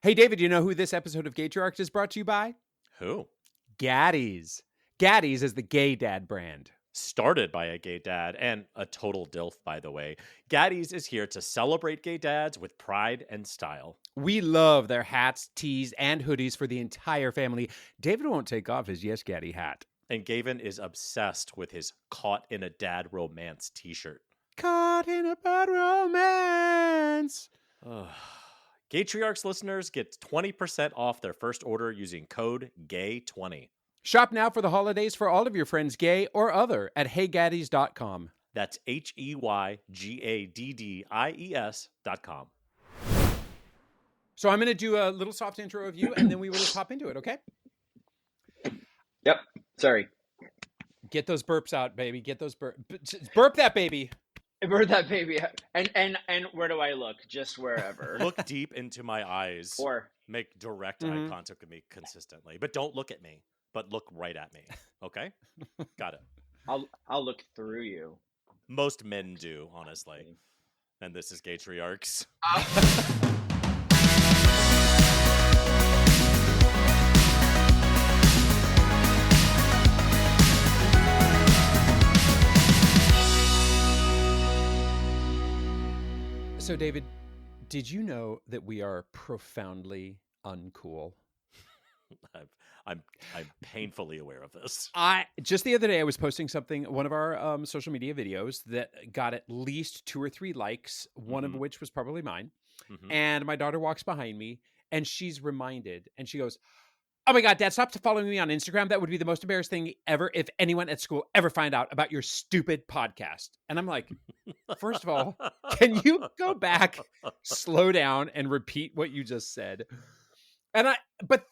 Hey, David, you know who this episode of Gaytriarchs is brought to you by? Who? Gaddy's. Gaddy's is the gay dad brand. Started by a gay dad and a total DILF, by the way. Gaddy's is here to celebrate gay dads with pride and style. We love their hats, tees, and hoodies for the entire family. David won't take off his Yes Gaddy hat. And Gavin is obsessed with his Caught in a Dad Romance t-shirt. Caught in a bad romance. Gaytriarchs listeners get 20% off their first order using code GAY20. Shop now for the holidays for all of your friends, gay or other, at heygaddies.com. That's HEYGADDIES.com. So I'm going to do a little soft intro of you, and then we will just hop into it, okay? Yep. Sorry. Get those burps out, baby. Get those burp that baby. Burp that baby. And where do I look? Just wherever. Look deep into my eyes. Or make direct eye contact with me consistently. But don't look at me. But look right at me. Okay? Got it. I'll look through you. Most men do, honestly. And this is Gaytriarchs. So, David, did you know that we are profoundly uncool? I'm painfully aware of this. Just the other day, I was posting something, one of our social media videos that got at least 2 or 3 likes, one of which was probably mine. And my daughter walks behind me, and she's reminded, and she goes, "Oh my God, Dad, stop following me on Instagram. That would be the most embarrassing thing ever if anyone at school ever find out about your stupid podcast." And I'm like, first of all, can you go back, slow down, and repeat what you just said? But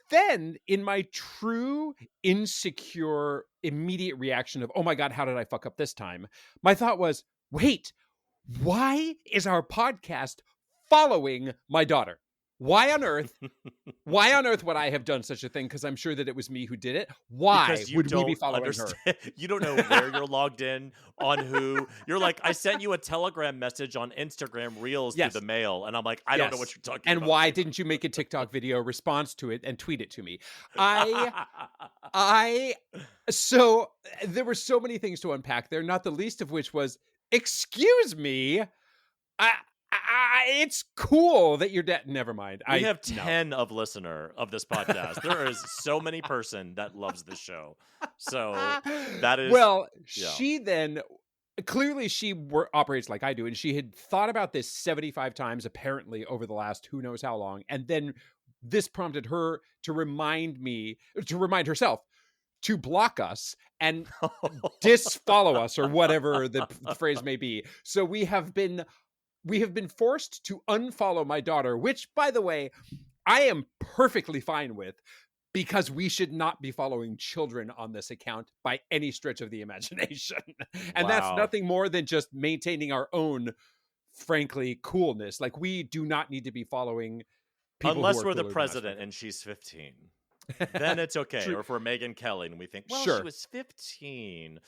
then in my true insecure immediate reaction of, oh my God, how did I fuck up this time? My thought was, wait, why is our podcast following my daughter? Why on earth would I have done such a thing? Because I'm sure that it was me who did it. Why would we be following her? You don't know where you're logged in, on who. You're like, I sent you a Telegram message on Instagram Reels through the mail. And I'm like, I don't know what you're talking about. And why didn't you make a TikTok video response to it and tweet it to me? So there were so many things to unpack there, not the least of which was, excuse me, it's cool that your dad. Never mind. We have 10 of listener of this podcast. There is so many person that loves this show. So that is She then clearly operates like I do, and she had thought about this 75 times apparently over the last who knows how long, and then this prompted her to remind herself to block us and disfollow us, or whatever the phrase may be. So we have been forced to unfollow my daughter, which, by the way, I am perfectly fine with, because we should not be following children on this account by any stretch of the imagination. And that's nothing more than just maintaining our own, frankly, coolness. Like, we do not need to be following people unless we're the president and she's 15. Then it's okay. True. Or if we're Megyn Kelly and we think, well, sure, she was 15.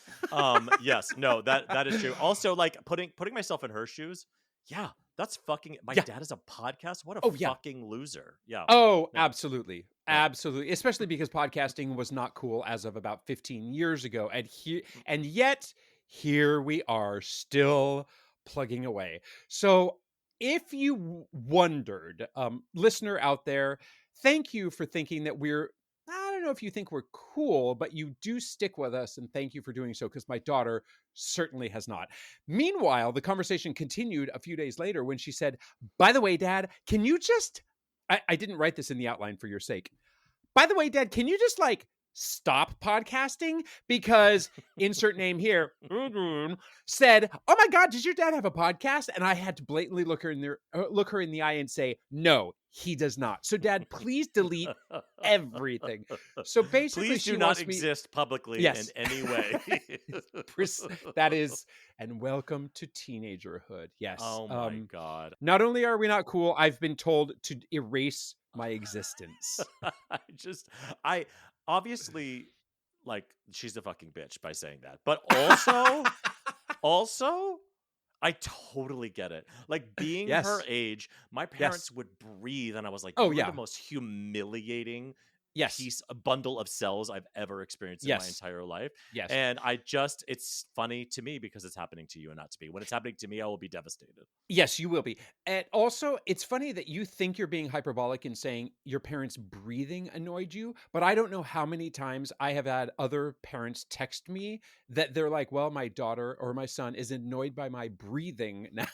Yes, no, that is true. Also, like, putting myself in her shoes. Yeah, that's fucking. My dad has a podcast. What a fucking loser. Yeah. Oh, yeah. Absolutely. Absolutely. Especially because podcasting was not cool as of about 15 years ago. And yet here we are still plugging away. So if you wondered, listener out there, thank you for thinking that I don't know if you think we're cool, but you do stick with us, and thank you for doing so, because my daughter certainly has not. Meanwhile, the conversation continued a few days later when she said, "By the way, Dad, can you just," I didn't write this in the outline for your sake. "By the way, Dad, can you just stop podcasting? Because insert name here said, oh my God, does your dad have a podcast?" And I had to blatantly look her in the eye and say, no, he does not. So Dad, please delete everything. So basically, please do not exist publicly in any way. That is, and welcome to teenagerhood. Yes. Oh my God. Not only are we not cool, I've been told to erase my existence. I obviously, she's a fucking bitch by saying that. But also, I totally get it. Like being her Yes. age, my Yes. parents would breathe, and I was like, Oh, "You are the yeah. most humiliating Yes. a bundle of cells I've ever experienced in my Yes. entire life." Yes. And it's funny to me because it's happening to you and not to me. When it's happening to me, I will be devastated. Yes, you will be. And also, it's funny that you think you're being hyperbolic in saying your parents' breathing annoyed you, but I don't know how many times I have had other parents text me that they're like, well, my daughter or my son is annoyed by my breathing now.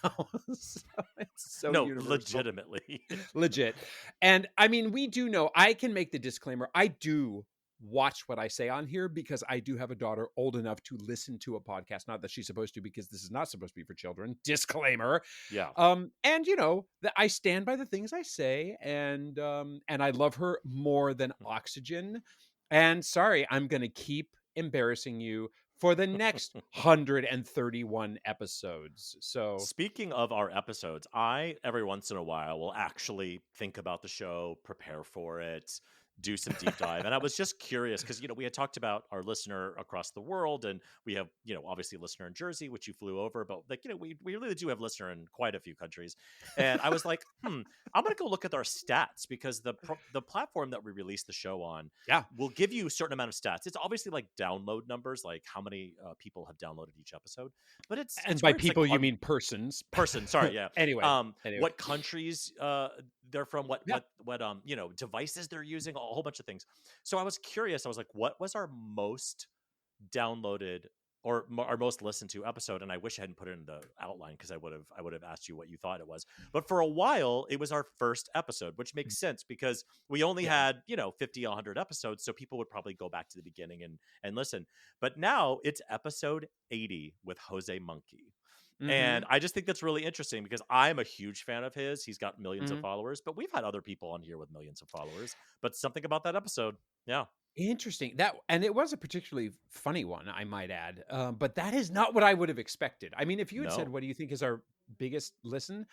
So it's so No, universal. legitimately. Legit. And I mean, we do know, I can make the disclaimer. I do watch what I say on here because I do have a daughter old enough to listen to a podcast. Not that she's supposed to, because this is not supposed to be for children. Disclaimer. Yeah. And you know that I stand by the things I say, and I love her more than oxygen. And sorry, I'm gonna keep embarrassing you for the next 131 episodes. So Speaking of our episodes, I every once in a while will actually think about the show, prepare for it, do some deep dive. And I was just curious because we had talked about our listener across the world, and we have obviously a listener in Jersey, which you flew over, but like we really do have listener in quite a few countries. And I was like, I'm gonna go look at our stats because the platform that we release the show on yeah. will give you a certain amount of stats. It's obviously like download numbers, like how many people have downloaded each episode, but And it's by weird. It's like people, you mean persons. sorry, yeah. Anyway. What countries they're from, what Yeah. devices they're using, a whole bunch of things. So I was curious. I was like, what was our most downloaded or our most listened to episode? And I wish I hadn't put it in the outline because I would have asked you what you thought it was. But for a while, it was our first episode, which makes sense because we only had 50, 100 episodes, so people would probably go back to the beginning and listen. But now it's episode 80 with Jose Monkey. And I just think that's really interesting because I'm a huge fan of his. He's got millions of followers, but we've had other people on here with millions of followers. But something about that episode, yeah. Interesting. And it was a particularly funny one, I might add. But that is not what I would have expected. I mean, if you had said, No. what do you think is our biggest listen?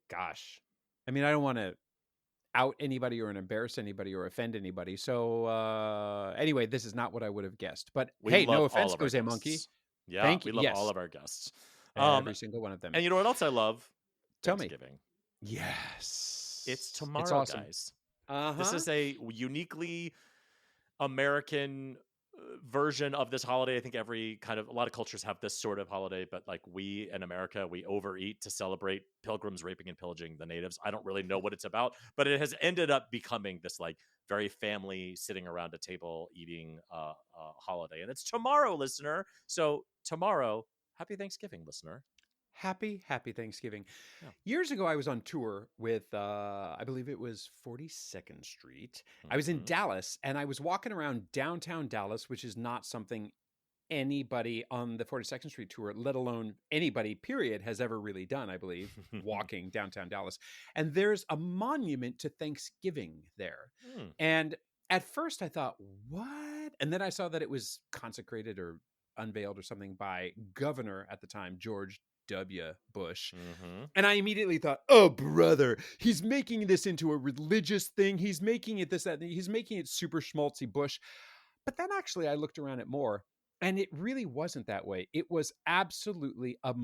Gosh. I mean, I don't want to out anybody or embarrass anybody or offend anybody. So anyway, this is not what I would have guessed. But We hey, no love all offense, of our Jose Monkey. guests. Yeah, Thank you. we love all Yes. of our guests. Every single one of them. And you know what else I love? Tell me. Thanksgiving. Yes. It's tomorrow, It's awesome. guys. Uh-huh. This is a uniquely American version of this holiday. I think a lot of cultures have this sort of holiday, but like we in America, we overeat to celebrate pilgrims raping and pillaging the natives. I don't really know what it's about, but it has ended up becoming this like very family sitting around a table eating holiday. And it's tomorrow, listener. So tomorrow, happy Thanksgiving, listener. Happy Thanksgiving. Yeah. Years ago, I was on tour with, I believe it was 42nd Street. I was in Dallas, and I was walking around downtown Dallas, which is not something anybody on the 42nd Street tour, let alone anybody, period, has ever really done, I believe, walking downtown Dallas. And there's a monument to Thanksgiving there. And at first I thought, what? And then I saw that it was consecrated or unveiled or something by Governor at the time, George W. Bush. And I immediately thought, oh, brother, he's making this into a religious thing. He's making it this, that, he's making it super schmaltzy Bush. But then actually I looked around it more, and it really wasn't that way. It was absolutely a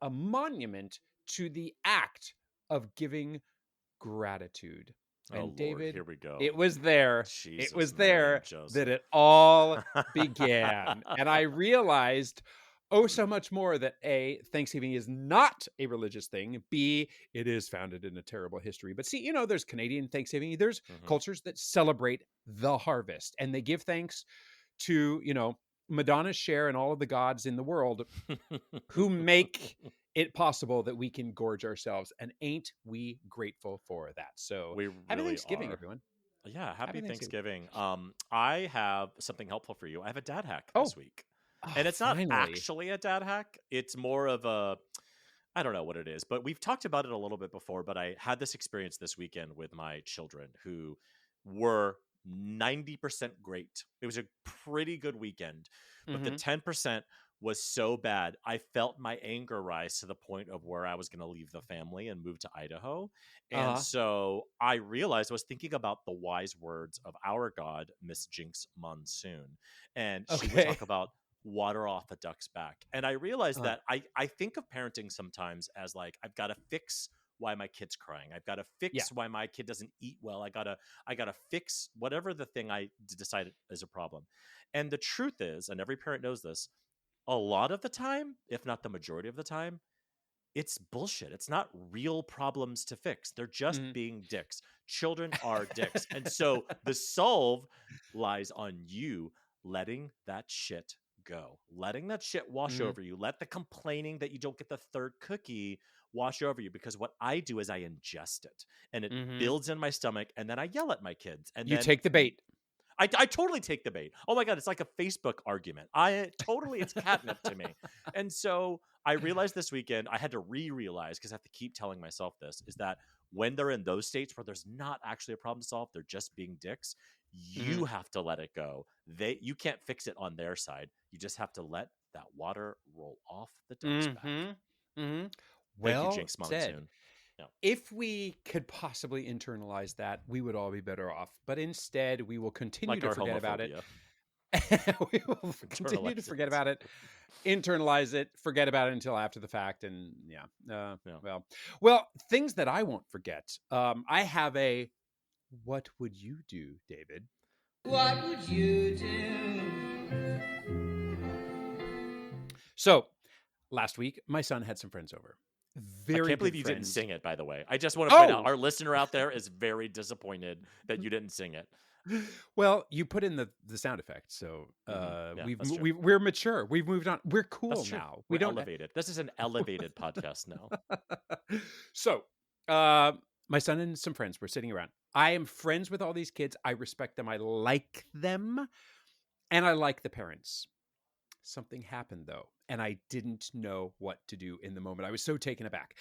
monument to the act of giving gratitude. And Lord, David, here we go. it was there. Jesus, it was there Mary, that it all began. And I realized, oh, so much more, that A, Thanksgiving is not a religious thing. B, it is founded in a terrible history. But see, there's Canadian Thanksgiving. There's cultures that celebrate the harvest, and they give thanks to, Madonna's share and all of the gods in the world who make it possible that we can gorge ourselves. And ain't we grateful for that? So we happy really Thanksgiving, are. everyone. Yeah, happy Thanksgiving. I have something helpful for you. I have a dad hack this week. And it's not actually a dad hack. It's more of I don't know what it is, but we've talked about it a little bit before, but I had this experience this weekend with my children who were 90% great. It was a pretty good weekend, but the 10% was so bad. I felt my anger rise to the point of where I was going to leave the family and move to Idaho. And so I realized I was thinking about the wise words of our God, Miss Jinkx Monsoon. And she would talk about water off a duck's back. And I realized that I think of parenting sometimes as like, I've got to fix why my kid's crying. I've got to fix why my kid doesn't eat well. I gotta fix whatever the thing I decided is a problem. And the truth is, and every parent knows this, a lot of the time, if not the majority of the time, it's bullshit. It's not real problems to fix. They're just being dicks. Children are dicks. And so the solve lies on you letting that shit go, letting that shit wash over you. Let the complaining that you don't get the third cookie wash over you, because what I do is I ingest it and it builds in my stomach, and then I yell at my kids, and You then take the bait. I totally take the bait. Oh my God, it's like a Facebook argument. It's catnip to me. And so I realized this weekend, I had to realize, because I have to keep telling myself this, is that when they're in those states where there's not actually a problem to solve, they're just being dicks, you have to let it go. You can't fix it on their side. You just have to let that water roll off the duck's back. Well Thank you, Jinkx said. Monsoon. Yeah. If we could possibly internalize that, we would all be better off. But instead, we will continue to forget about it. We will continue to forget about it, internalize it, forget about it until after the fact. And well, things that I won't forget. I have a what would you do, David? What would you do? So last week, my son had some friends over. I can't believe you didn't sing it, by the way. I just want to point out, our listener out there is very disappointed that you didn't sing it. Well, you put in the sound effect, so we're mature. We've moved on. We're cool now. We're elevated. This is an elevated podcast now. So, my son and some friends were sitting around. I am friends with all these kids. I respect them. I like them, and I like the parents. Something happened, though, and I didn't know what to do in the moment. I was so taken aback.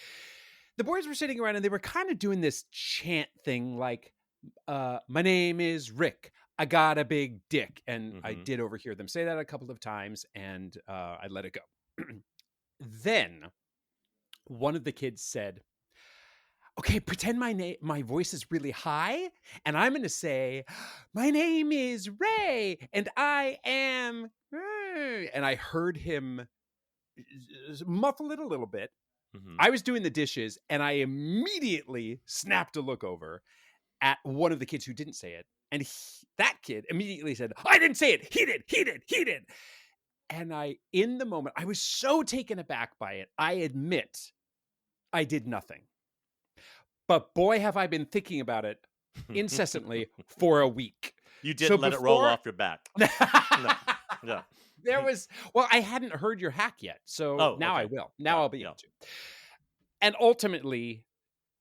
The boys were sitting around, and they were kind of doing this chant thing like, my name is Rick. I got a big dick. And I did overhear them say that a couple of times, and I let it go. Then one of the kids said, okay, pretend my voice is really high, and I'm going to say, my name is Ray, and I am... And I heard him muffle it a little bit. I was doing the dishes, and I immediately snapped a look over at one of the kids who didn't say it. And that kid immediately said, I didn't say it. He did. And in the moment, I was so taken aback by it. I admit I did nothing. But boy, have I been thinking about it incessantly for a week. You didn't let it roll off your back. No. Yeah. I hadn't heard your hack yet. So now I will. Now I'll be able to. And ultimately,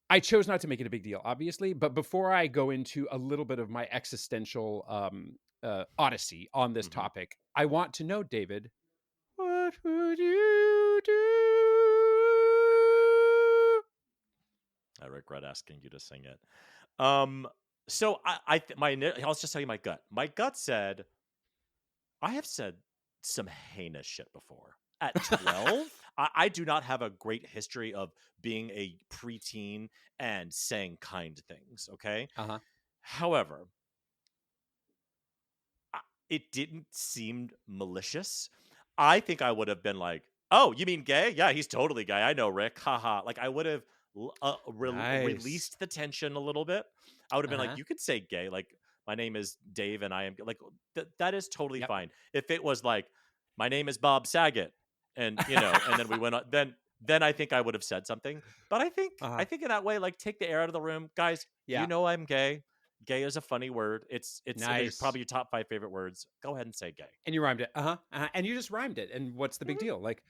I chose not to make it a big deal, obviously. But before I go into a little bit of my existential odyssey on this topic, I want to know, David, what would you do? I regret asking you to sing it. So I'll just tell you my gut. My gut said, I have said some heinous shit before. At 12, I do not have a great history of being a preteen and saying kind things, okay? However, it didn't seem malicious. I think I would have been like, oh, you mean gay? Yeah, he's totally gay. I know, Rick. Haha. Like, I would have released the tension a little bit. I would have been like, you could say gay. Like, my name is Dave and I am like, that is totally fine. If it was like, my name is Bob Saget, and and then we went on, then I think I would have said something. But I think in that way, like, take the air out of the room, guys. You know I'm gay. Gay is a funny word. It's nice. It's probably your top 5 favorite words. Go ahead and say gay. And you rhymed it. And you just rhymed it. And what's the big deal? Like,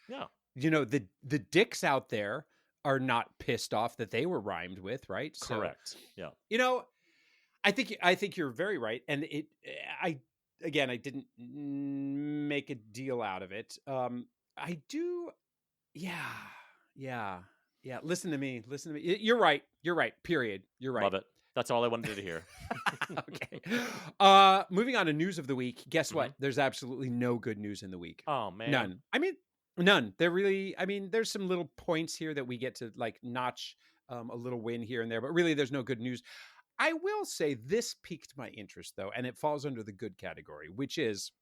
the dicks out there are not pissed off that they were rhymed with, right? Correct. So, I think you're very right. And I didn't make a deal out of it. I do. Yeah. Listen to me. You're right. Period. You're right. Love it. That's all I wanted to hear. Okay. Moving on to news of the week. Guess what? There's absolutely no good news in the week. Oh, man. None. I mean, none. There's some little points here that we get to like notch a little win here and there, but really there's no good news. I will say this piqued my interest, though, and it falls under the good category, which is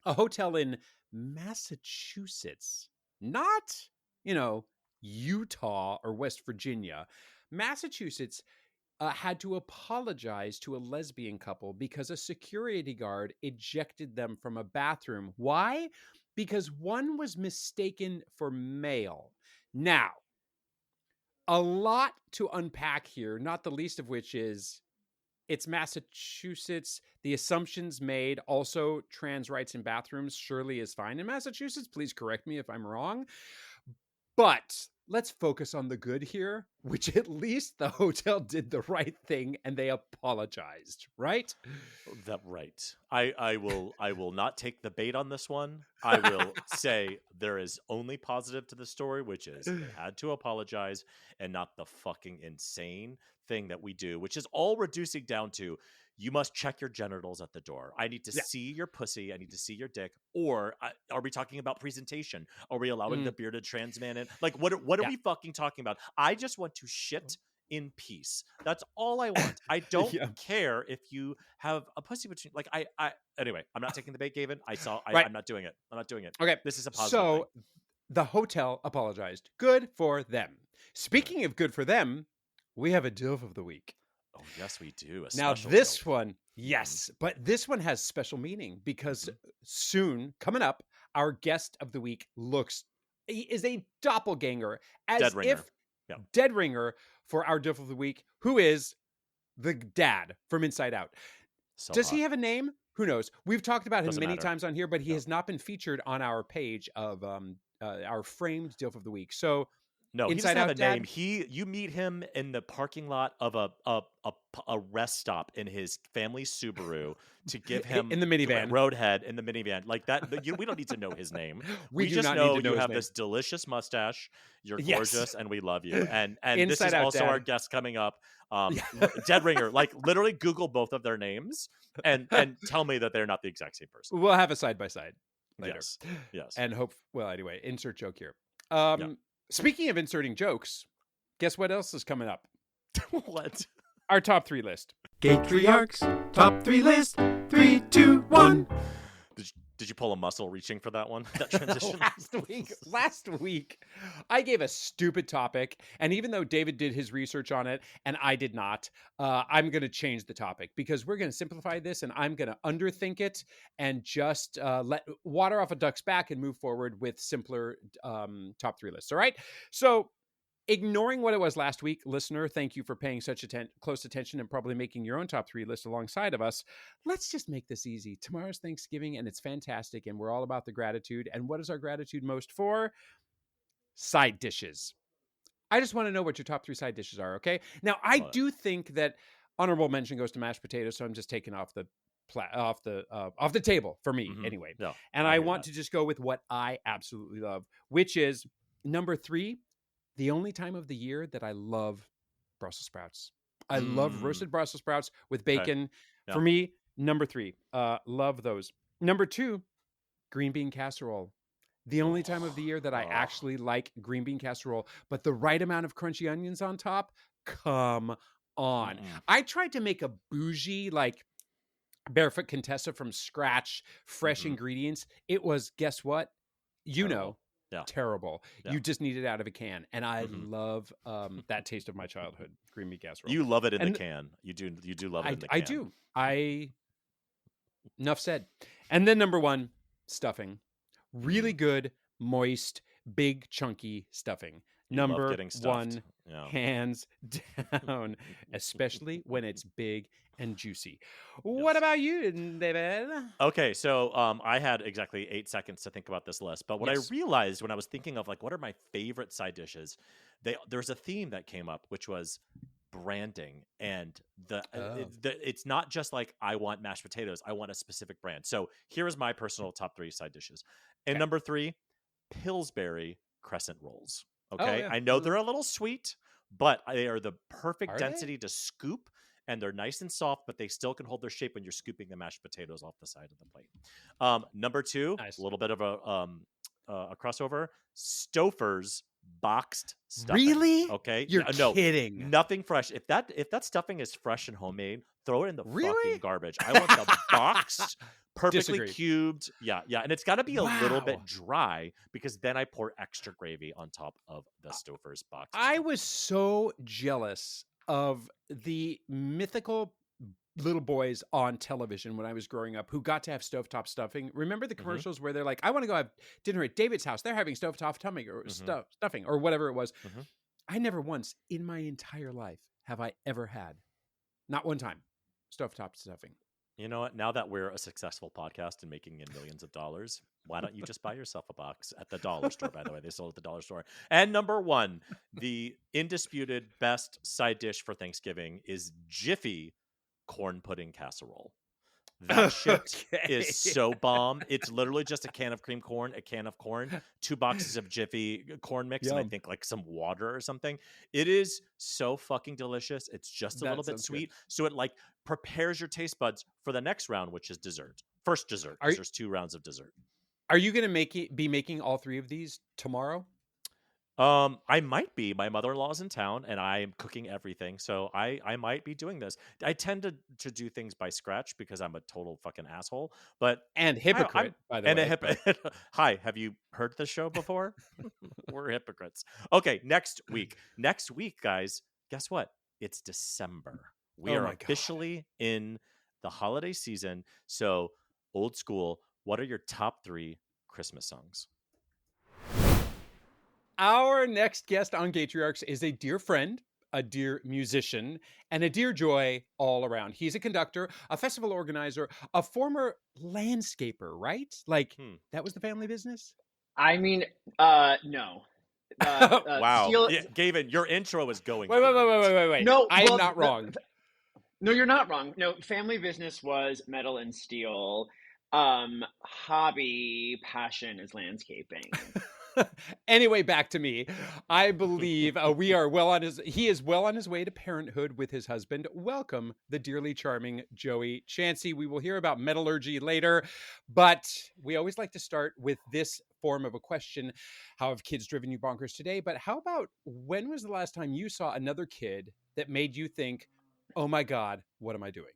a hotel in Massachusetts, not, Utah or West Virginia. Massachusetts had to apologize to a lesbian couple because a security guard ejected them from a bathroom. Why? Because one was mistaken for male. Now, a lot to unpack here, not the least of which is it's Massachusetts. The assumptions made, also trans rights in bathrooms surely is fine in Massachusetts. Please correct me if I'm wrong. But let's focus on the good here, which at least the hotel did the right thing and they apologized, right? Right. I will not take the bait on this one. I will say there is only positive to the story, which is they had to apologize and not the fucking insane thing that we do, which is all reducing down to you must check your genitals at the door. I need to see your pussy. I need to see your dick. Or are we talking about presentation? Are we allowing the bearded trans man in? Like, what are we fucking talking about? I just want to shit in peace. That's all I want. I don't care if you have a pussy between. Like, anyway, I'm not taking the bait, Gavin. I'm not doing it. I'm not doing it. Okay. This is a positive thing. The hotel apologized. Good for them. Speaking of good for them, we have a DILF of the week. Oh, yes, we do. Now, this one, yes, but this one has special meaning because soon, coming up, our guest of the week is a doppelganger, as if dead ringer for our DILF of the week, who is the dad from Inside Out. So does he have a name? Who knows? We've talked about him many times on here, but he has not been featured on our page of our framed DILF of the week. So no, he doesn't have a name. You meet him in the parking lot of a rest stop in his family Subaru to give him in the minivan, roadhead in the minivan like that. We don't need to know his name. we just know you have this delicious mustache. You're gorgeous, and we love you. And this is also our guest coming up. Dead ringer. Like literally, Google both of their names and tell me that they're not the exact same person. We'll have a side by side later. Yes. And hope. Well, anyway, insert joke here. Speaking of inserting jokes, guess what else is coming up? What? Our top 3 list. Gaytriarchs top 3 list. 3, 2, 1. Did you pull a muscle reaching for that one? That transition? Last week, I gave a stupid topic, and even though David did his research on it and I did not, I'm going to change the topic because we're going to simplify this, and I'm going to underthink it and just let water off a duck's back and move forward with simpler top 3 lists. All right, so. Ignoring what it was last week, listener, thank you for paying such close attention and probably making your own top 3 list alongside of us. Let's just make this easy. Tomorrow's Thanksgiving, and it's fantastic, and we're all about the gratitude. And what is our gratitude most for? Side dishes. I just want to know what your top 3 side dishes are, okay? Now, I do think that honorable mention goes to mashed potatoes, so I'm just taking off the table for me anyway. Yeah, and I want to just go with what I absolutely love, which is number 3. The only time of the year that I love Brussels sprouts. I love roasted Brussels sprouts with bacon. Okay. Yeah. For me, number 3. Love those. Number 2, green bean casserole. The only time of the year that I actually like green bean casserole, but the right amount of crunchy onions on top. Come on. I tried to make a bougie, like Barefoot Contessa from scratch, fresh ingredients. It was, guess what? Terrible. Yeah. You just need it out of a can, and I love that taste of my childhood, green bean casserole. You love it in the can. You do love it in the can. I do. Enough said. And then number 1, stuffing. Really good, moist, big, chunky stuffing. Number 1, hands down, especially when it's big and juicy. What about you, David? Okay, so I had exactly 8 seconds to think about this list, but what I realized when I was thinking of like what are my favorite side dishes, there's a theme that came up, which was branding, and it's not just like I want mashed potatoes, I want a specific brand. So here is my personal top 3 side dishes. And number 3, Pillsbury crescent rolls. Okay, I know they're a little sweet, but they are the perfect density to scoop, and they're nice and soft, but they still can hold their shape when you're scooping the mashed potatoes off the side of the plate. Number 2, a little bit of a crossover, Stouffer's boxed stuffing. Really? Okay. You're No, kidding. nothing fresh. If that stuffing is fresh and homemade, throw it in the Really? fucking garbage. I want the boxed, perfectly Disagree. cubed. Yeah, and it's got to be a little Wow. bit dry because then I pour extra gravy on top of the Stouffer's boxed. I stuffing. was so jealous of the mythical little boys on television when I was growing up who got to have stovetop stuffing. Remember the commercials where they're like, I want to go have dinner at David's house. They're having stovetop stuffing or stuffing or whatever it was. I never once in my entire life have I ever had, not one time, stovetop stuffing. You know what? Now that we're a successful podcast and making in millions of dollars, why don't you just buy yourself a box at the dollar store? By the way, they sold at the dollar store. And number one, the indisputed best side dish for Thanksgiving is Jiffy corn pudding casserole. That shit is so bomb. It's literally just a can of cream corn, a can of corn, 2 boxes of Jiffy corn mix, and I think like some water or something. It is so fucking delicious. It's just a little bit sweet. Good. So it like prepares your taste buds for the next round, which is dessert. First dessert, because there's 2 rounds of dessert. Are you going to be making all 3 of these tomorrow? I might be. My mother-in-law's in town, and I'm cooking everything, so I might be doing this. I tend to do things by scratch because I'm a total fucking asshole, and hypocrite, by the way. Hi, have you heard the show before? We're hypocrites. Okay, next week, guys. Guess what? It's December. We are officially in the holiday season. So, old school. What are your top 3 Christmas songs? Our next guest on Gaytriarchs is a dear friend, a dear musician, and a dear joy all around. He's a conductor, a festival organizer, a former landscaper, right? Like, that was the family business? I mean, no. Wow. Gavin, your intro is going. Wait. No, I am not wrong. No, you're not wrong. No, family business was metal and steel. Hobby, passion is landscaping. Anyway, back to me. I believe he is well on his way to parenthood with his husband. Welcome, the dearly charming Joey Chancey. We will hear about metallurgy later, but we always like to start with this form of a question. How have kids driven you bonkers today? But how about, when was the last time you saw another kid that made you think, oh my God, what am I doing?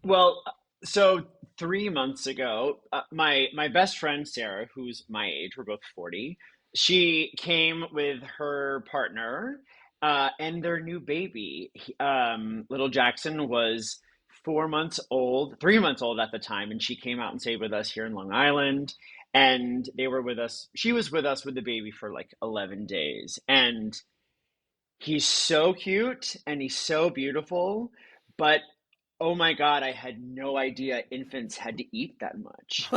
Well, so 3 months ago, my best friend, Sarah, who's my age, we're both 40, she came with her partner and their new baby. Little Jackson was 3 months old at the time, and she came out and stayed with us here in Long Island. And they were with us. She was with us with the baby for like 11 days. And he's so cute and he's so beautiful, but oh my God, I had no idea infants had to eat that much.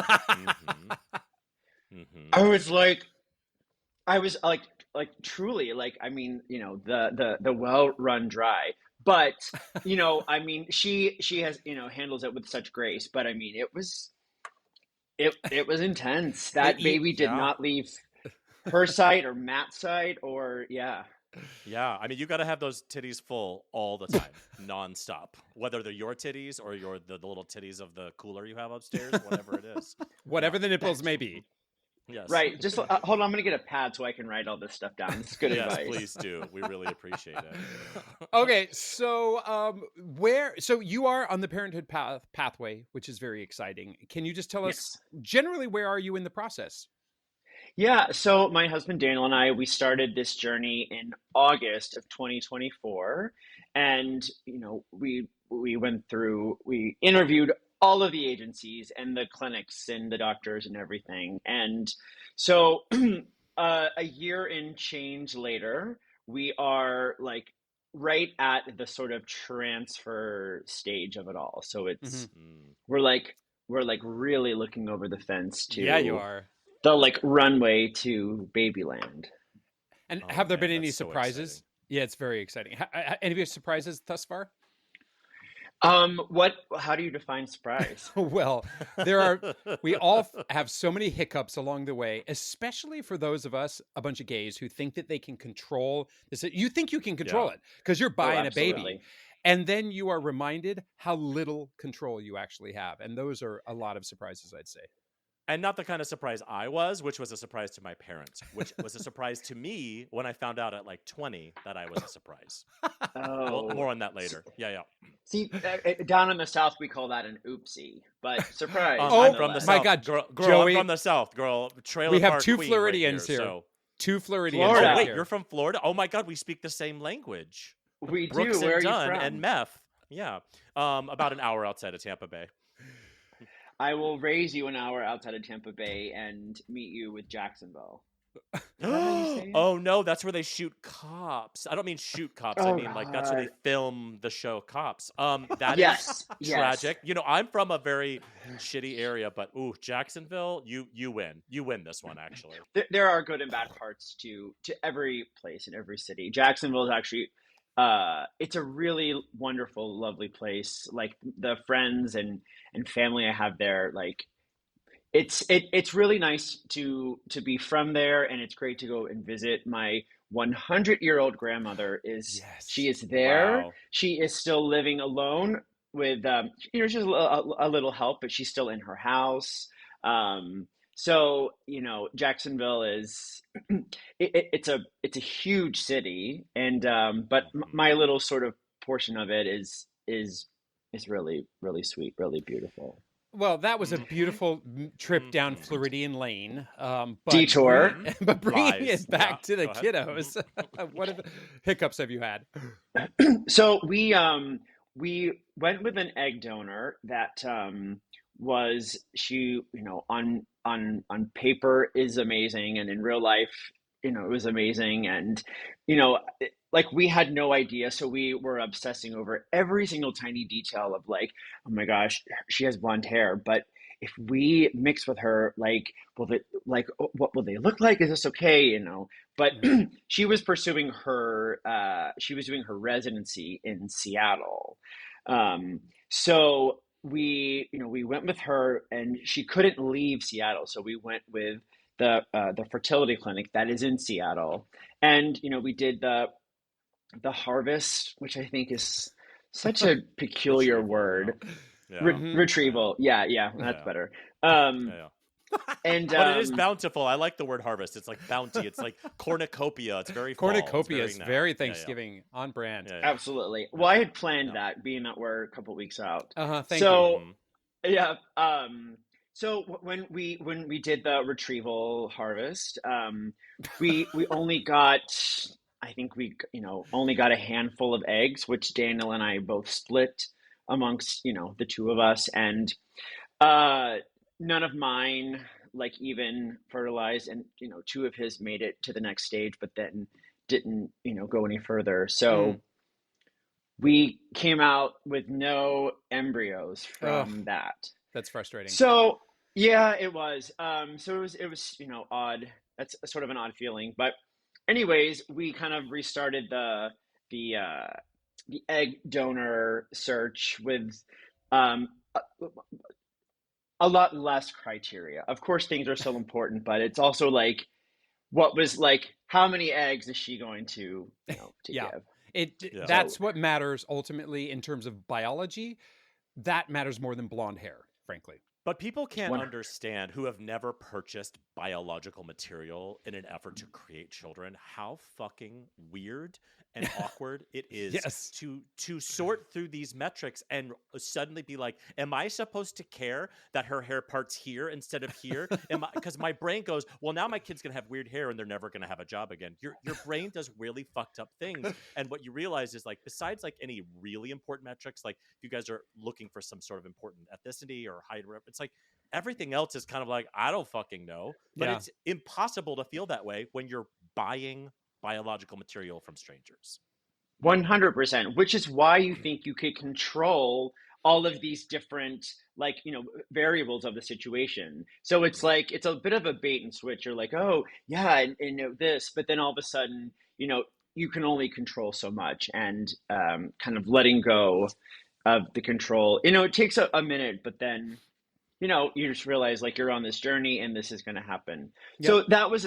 I was like truly, like, I mean, you know, the well-run dry, but, you know, I mean, she has, you know, handles it with such grace, but I mean, it was intense. That baby did not leave her side or Matt's side Yeah, I mean, you got to have those titties full all the time, nonstop. Whether they're your titties or the little titties of the cooler you have upstairs, whatever it is. Whatever the nipples may be. Yes. Right. Just hold on. I'm going to get a pad so I can write all this stuff down. It's good advice. Yes, please do. We really appreciate it. Okay, so so you are on the parenthood pathway, which is very exciting. Can you just tell us generally where are you in the process? Yeah, so my husband Daniel and I, we started this journey in August of 2024, and you know, we interviewed all of the agencies and the clinics and the doctors and everything, and so a year and change later, we are like right at the sort of transfer stage of it all. So it's we're like really looking over the fence to you are. The like runway to Babyland. And have there been any surprises? Yeah, it's very exciting. Any surprises thus far? How do you define surprise? Well, we all have so many hiccups along the way, especially for those of us, a bunch of gays who think that they can control this. You think you can control it because you're buying a baby. And then you are reminded how little control you actually have. And those are a lot of surprises, I'd say. And not the kind of surprise I was, which was a surprise to my parents, which was a surprise to me when I found out at like 20 that I was a surprise. Well, Oh, more on that later. Yeah. see, down in the South, we call that an oopsie, but surprise. Oh, I'm from the nonetheless. my South. God, Girl, Joey, I'm from the South, girl. Trailer we have Park two Queen Floridians right here. So. Two Floridians Florida. right Wait, here. you're from Florida? Oh my God, we speak the same language. We Brooks do. Where are and you Dunn from? and meth. Yeah. About an hour outside of Tampa Bay. I will raise you an hour outside of Tampa Bay and meet you with Jacksonville. Is that how you say it? Oh no, that's where they shoot cops. I don't mean shoot cops. I Oh, mean like that's where they God. film the show Cops. That is Yes. tragic. You know, I'm from a very shitty area, but Jacksonville, you win. You win this one actually. There are good and bad parts to every place in every city. Jacksonville is actually it's a really wonderful, lovely place. Like the friends and family I have there, like it's really nice to be from there, and it's great to go and visit. My 100-year-old grandmother she is there. Wow. She is still living alone with she's a little help, but she's still in her house. So Jacksonville is it's a huge city, and but my little sort of portion of it is really, really sweet, really beautiful. Well, that was a beautiful trip down Floridian Lane. But Detour. but bringing Lies. it back to the Go ahead. kiddos, what hiccups have you had? So we went with an egg donor that was on paper is amazing, and in real life, it was amazing, and like we had no idea, so we were obsessing over every single tiny detail of like, oh my gosh, she has blonde hair, but if we mix with her, like, what will they look like? Is this okay? But she was pursuing she was doing her residency in Seattle. So we went with her, and she couldn't leave Seattle. So we went with the fertility clinic that is in Seattle. And, we did the harvest, which I think is such a peculiar word. Yeah. Retrieval. Yeah, that's better. Yeah. And But it is bountiful. I like the word harvest. It's like bounty. It's like cornucopia. It's very fall. Cornucopia is It's very nice. Thanksgiving on brand. Yeah. absolutely. Well, I had planned that, being that we're a couple weeks out. Thank you. Yeah. So when we did the retrieval harvest, we only got, I think we only got a handful of eggs, which Daniel and I both split amongst the two of us, and none of mine like even fertilized, and two of his made it to the next stage, but then didn't go any further. So we came out with no embryos from that. That's frustrating. So yeah, it was. So it was odd. That's sort of an odd feeling. But anyways, we kind of restarted the egg donor search with a lot less criteria. Of course, things are still important, but it's also like, how many eggs is she going to give? That's what matters ultimately in terms of biology. That matters more than blonde hair, frankly. But people can't understand, who have never purchased biological material in an effort to create children, how fucking weird and awkward it is to sort through these metrics and suddenly be like, am I supposed to care that her hair part's here instead of here? Because my brain goes, well, now my kid's going to have weird hair and they're never going to have a job again. Your brain does really fucked up things. And what you realize is, like, besides like any really important metrics, like if you guys are looking for some sort of important ethnicity or height, it's like everything else is kind of like, I don't fucking know. But it's impossible to feel that way when you're buying biological material from strangers. 100%, which is why you think you could control all of these different, like, variables of the situation. So it's like, it's a bit of a bait and switch. You're like, oh yeah, and this, but then all of a sudden, you can only control so much, and kind of letting go of the control. It takes a minute, but then you just realize, like, you're on this journey and this is going to happen. Yep. So that was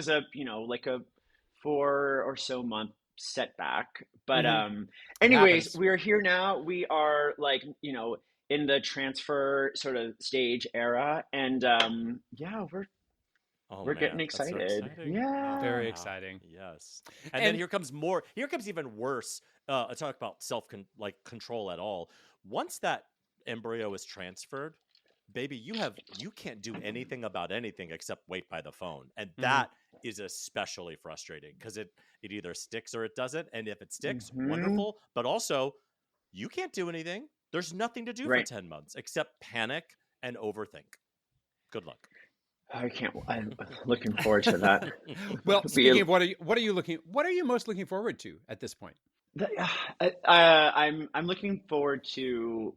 a like a 4 or so month setback. But anyways, we are here now. We are, like, in the transfer sort of stage era, and yeah, Oh we're getting man, that's so excited. exciting. Oh Very Yeah. wow. exciting. Yes. And then And here comes even worse. Talk about like control at all. Once that embryo is transferred, baby, you can't do anything about anything except wait by the phone. And Mhm. that is especially frustrating because it either sticks or it doesn't. And if it sticks, Hmm. wonderful. But also, you can't do anything. There's nothing to do for Right. 10 months except panic and overthink. Good luck. I can't. I'm looking forward to that. well, Be speaking of what are you most looking forward to at this point? I'm looking forward to.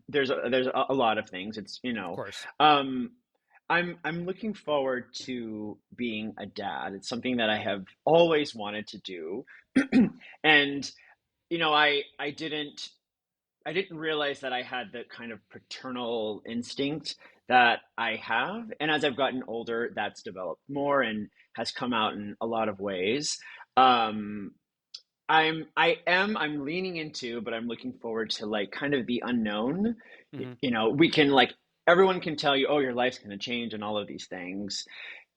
There's a lot of things. It's Of course. um, I'm looking forward to being a dad. It's something that I have always wanted to do, and I didn't realize that I had the kind of paternal instinct that I have. And as I've gotten older, that's developed more and has come out in a lot of ways. Um, I'm leaning into, but I'm looking forward to like kind of the unknown. Mhm. We can like everyone can tell you, oh, your life's going to change and all of these things.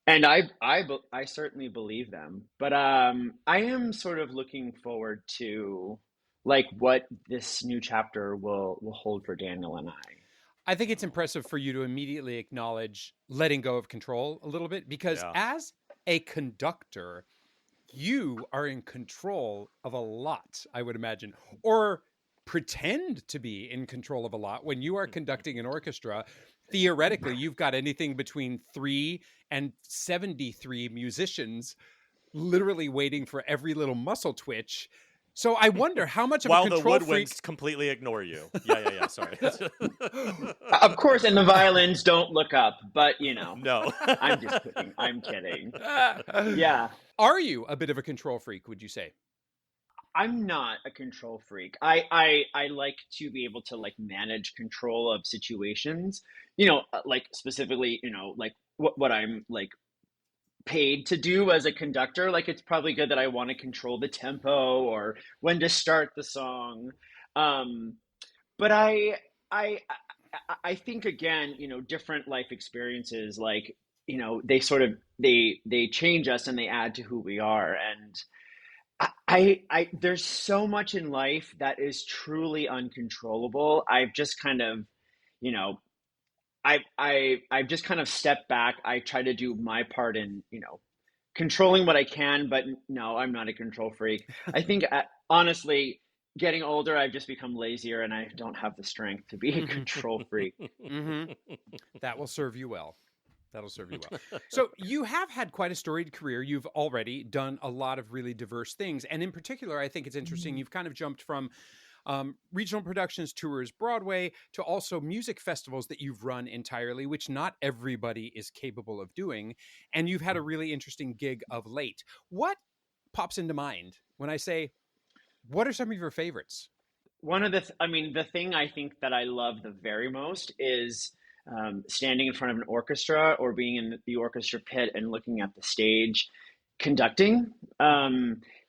And I certainly believe them, but I am sort of looking forward to like what this new chapter will hold for Daniel and I. I think it's Oh, impressive for you to immediately acknowledge letting go of control a little bit because yeah. as a conductor, you are in control of a lot, I would imagine, or pretend to be in control of a lot. When you are conducting an orchestra, theoretically, you've got anything between 3 and 73 musicians literally waiting for every little muscle twitch. So I wonder how much of a While the control freak. woodwinds completely ignore you. Yeah. Sorry. Of course, and the violins don't look up, but No. I'm just kidding. I'm kidding. Yeah, Are you a bit of a control freak, would you say? I'm not a control freak. I like to be able to like manage control of situations. Like specifically, like what I'm like paid to do as a conductor. Like it's probably good that I want to control the tempo or when to start the song. Um, but I think again, different life experiences, like they sort of they change us and they add to who we are. And there's so much in life that is truly uncontrollable. I've just kind of, you know, I've just kind of stepped back. I try to do my part in, controlling what I can, but no, I'm not a control freak. I think honestly, getting older, I've just become lazier and I don't have the strength to be a control freak. Hmm. That will serve you well. That'll serve you well. So you have had quite a storied career. You've already done a lot of really diverse things. And in particular, I think it's interesting. You've kind of jumped from regional productions, tours, Broadway, to also music festivals that you've run entirely, which not everybody is capable of doing. And you've had a really interesting gig of late. What pops into mind when I say, what are some of your favorites? I mean, the thing I think that I love the very most is standing in front of an orchestra or being in the orchestra pit and looking at the stage conducting.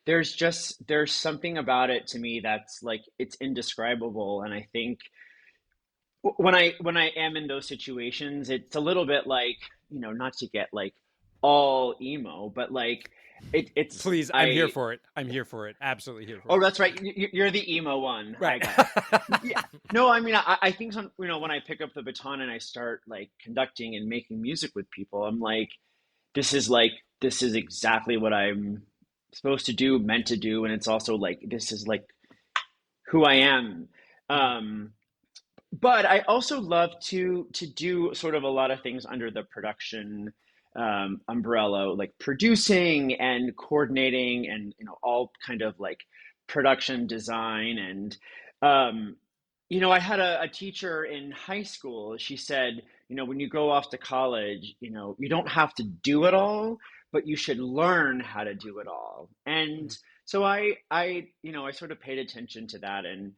There's something about it to me that's like it's indescribable, and I think when I am in those situations, it's a little bit like not to get like all emo, but like it's Please, I'm here I. for it. I'm here for it. Absolutely here for Oh, it. that's right. You're the emo one. I Right. got it. Yeah. No, I mean, I think when I pick up the baton and I start like conducting and making music with people, I'm like, this is exactly what I'm supposed to do, meant to do, and it's also like this is like who I am. Mhm. Um, but I also love to do sort of a lot of things under the production umbrella, like producing and coordinating, and all kind of like production design. And I had a teacher in high school. She said, when you go off to college, you don't have to do it all, but you should learn how to do it all. And so I sort of paid attention to that, and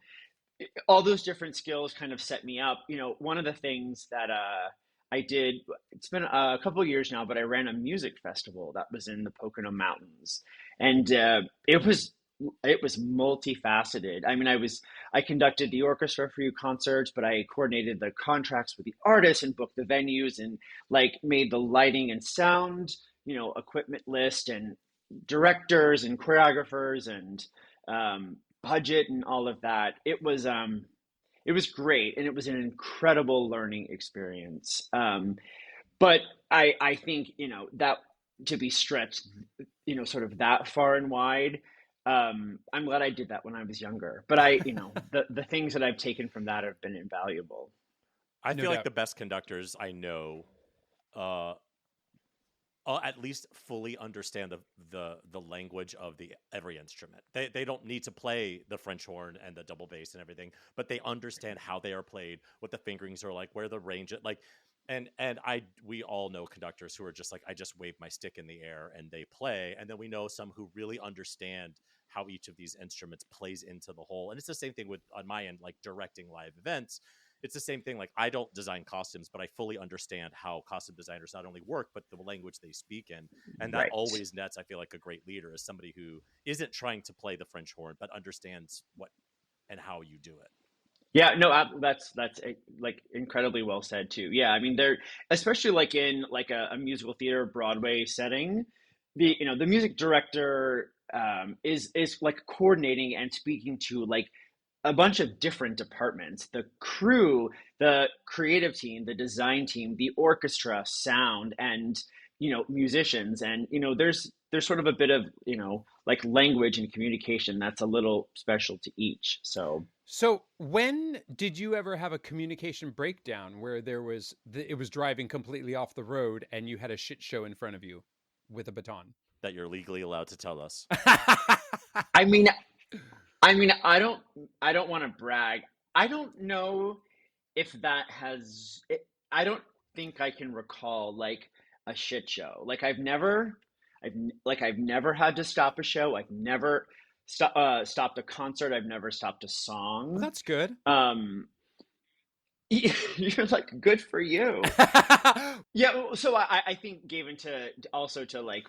all those different skills kind of set me up. One of the things that I did, it's been a couple of years now, but I ran a music festival that was in the Pocono Mountains. And it was multifaceted. I mean, I conducted the orchestra for a few concerts, but I coordinated the contracts with the artists and booked the venues and like made the lighting and sound, equipment list and directors and choreographers and budget and all of that. It was great, and it was an incredible learning experience. But I think that to be stretched, sort of that far and wide. I'm glad I did that when I was younger. But the things that I've taken from that have been invaluable. I No feel like doubt. the best conductors I know, at least fully understand the language of every instrument. They don't need to play the French horn and the double bass and everything, but they understand how they are played, what the fingerings are like, where the range like. And we all know conductors who are just like, I just wave my stick in the air and they play. And then we know some who really understand how each of these instruments plays into the whole. And it's the same thing with, on my end, like directing live events. It's the same thing. Like, I don't design costumes, but I fully understand how costume designers not only work, but the language they speak in. And that Right. always nets, I feel like, a great leader is somebody who isn't trying to play the French horn, but understands what and how you do it. Yeah, no, that's like incredibly well said too. Yeah, I mean, they're especially like in like a musical theater Broadway setting, the music director is like coordinating and speaking to like a bunch of different departments: the crew, the creative team, the design team, the orchestra, sound, and musicians. And there's sort of a bit of like language and communication that's a little special to each. So when did you ever have a communication breakdown where it was driving completely off the road and you had a shit show in front of you with a baton? That you're legally allowed to tell us. I mean, I don't want to brag. I don't know if that I don't think I can recall like a shit show. Like I've never had to stop a show. I've never stopped a concert. I've never stopped a Well, song. that's good. You're like, good for you. Yeah. So I think Gavin to like